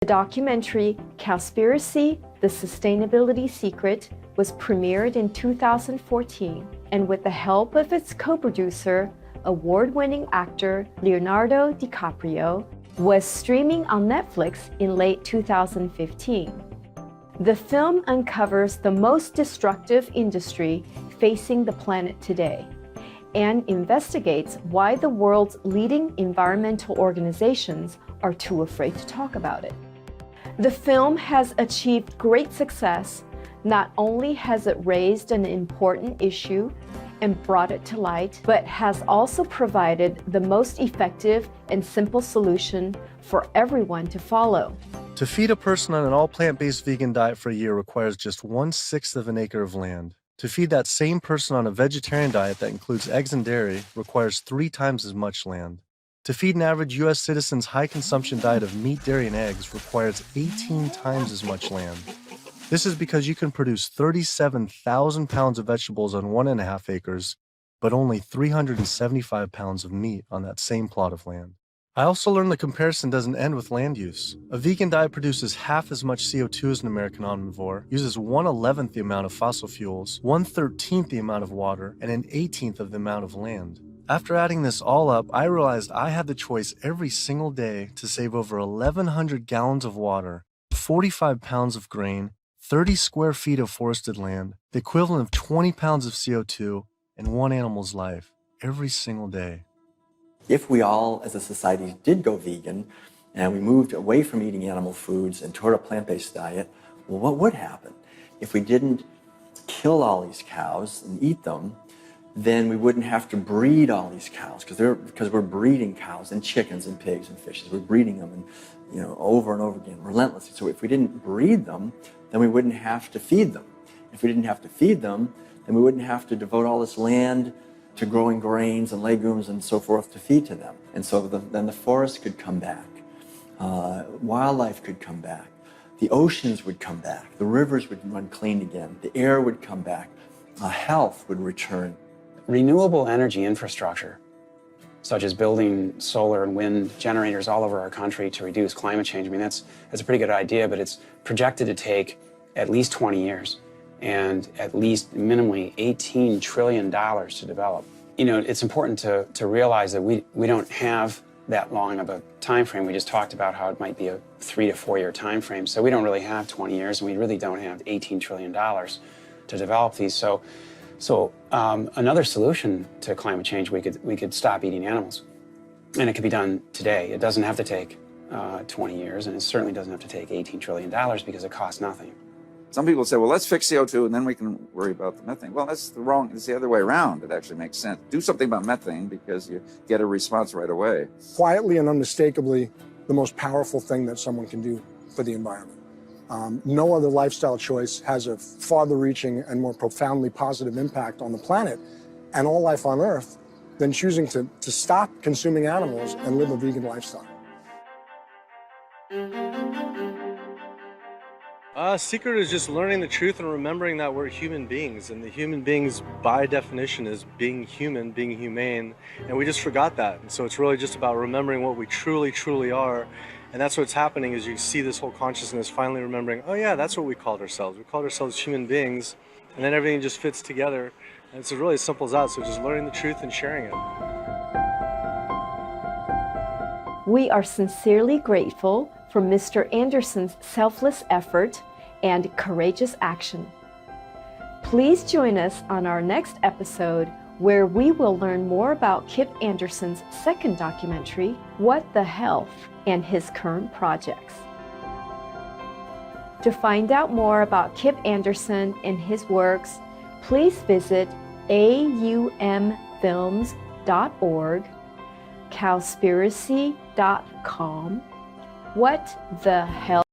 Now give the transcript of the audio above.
The documentary Cowspiracy: The Sustainability Secret was premiered in 2014, and with the help of its co-producer, award-winning actor Leonardo DiCaprio, was streaming on Netflix in late 2015. The film uncovers the most destructive industry facing the planet today and investigates why the world's leading environmental organizations are too afraid to talk about it. The film has achieved great success. Not only has it raised an important issue and brought it to light, but has also provided the most effective and simple solution for everyone to follow. To feed a person on an all-plant-based vegan diet for a year requires just 1/6 of an acre of land. To feed that same person on a vegetarian diet that includes eggs and dairy requires 3 times as much land. To feed an average U.S. citizen's high-consumption diet of meat, dairy, and eggs requires 18 times as much land. This is because you can produce 37,000 pounds of vegetables on 1.5 acres, but only 375 pounds of meat on that same plot of land. I also learned the comparison doesn't end with land use. A vegan diet produces half as much CO2 as an American omnivore, uses 1/11th the amount of fossil fuels, 1/13th the amount of water, and 1/18th of the amount of land. After adding this all up, I realized I had the choice every single day to save over 1,100 gallons of water, 45 pounds of grain, 30 square feet of forested land, the equivalent of 20 pounds of CO2, and one animal's life every single day. If we all, as a society, did go vegan and we moved away from eating animal foods and toward a plant-based diet, well, what would happen? If we didn't kill all these cows and eat them, then we wouldn't have to breed all these cows because we're breeding cows and chickens and pigs and fishes. We're breeding them and, over and over again, relentlessly. So if we didn't breed them, then we wouldn't have to feed them. If we didn't have to feed them, then we wouldn't have to devote all this land to growing grains and legumes and so forth to feed to them. And so then the forest could come back, wildlife could come back, the oceans would come back, the rivers would run clean again, the air would come back, health would return. Renewable energy infrastructure, such as building solar and wind generators all over our country to reduce climate change, I mean, that's a pretty good idea, but it's projected to take at least 20 years. And at least minimally $18 trillion to develop. It's important to realize that we don't have that long of a time frame. We just talked about how it might be a 3 to 4 year time frame. So we don't really have 20 years, and we really don't have $18 trillion to develop these. So another solution to climate change, we could stop eating animals. And it could be done today. It doesn't have to take 20 years, and it certainly doesn't have to take $18 trillion because it costs nothing. Some people say, well, let's fix CO2 and then we can worry about the methane. Well, it's the other way around. It actually makes sense. Do something about methane because you get a response right away. Quietly and unmistakably, the most powerful thing that someone can do for the environment. No other lifestyle choice has a farther-reaching and more profoundly positive impact on the planet and all life on Earth than choosing to stop consuming animals and live a vegan lifestyle. Secret is just learning the truth and remembering that we're human beings, and the human beings by definition is being human, being humane, and we just forgot that. And so it's really just about remembering what we truly, truly are, and that's what's happening is you see this whole consciousness finally remembering, oh yeah, that's what we called ourselves. We called ourselves human beings, and then everything just fits together, and it's really as simple as that, so just learning the truth and sharing it. We are sincerely grateful for Mr. Anderson's selfless effort and courageous action. Please join us on our next episode where we will learn more about Kip Anderson's second documentary, What the Health, and his current projects. To find out more about Kip Anderson and his works, please visit aumfilms.org, cowspiracy.com, What the Health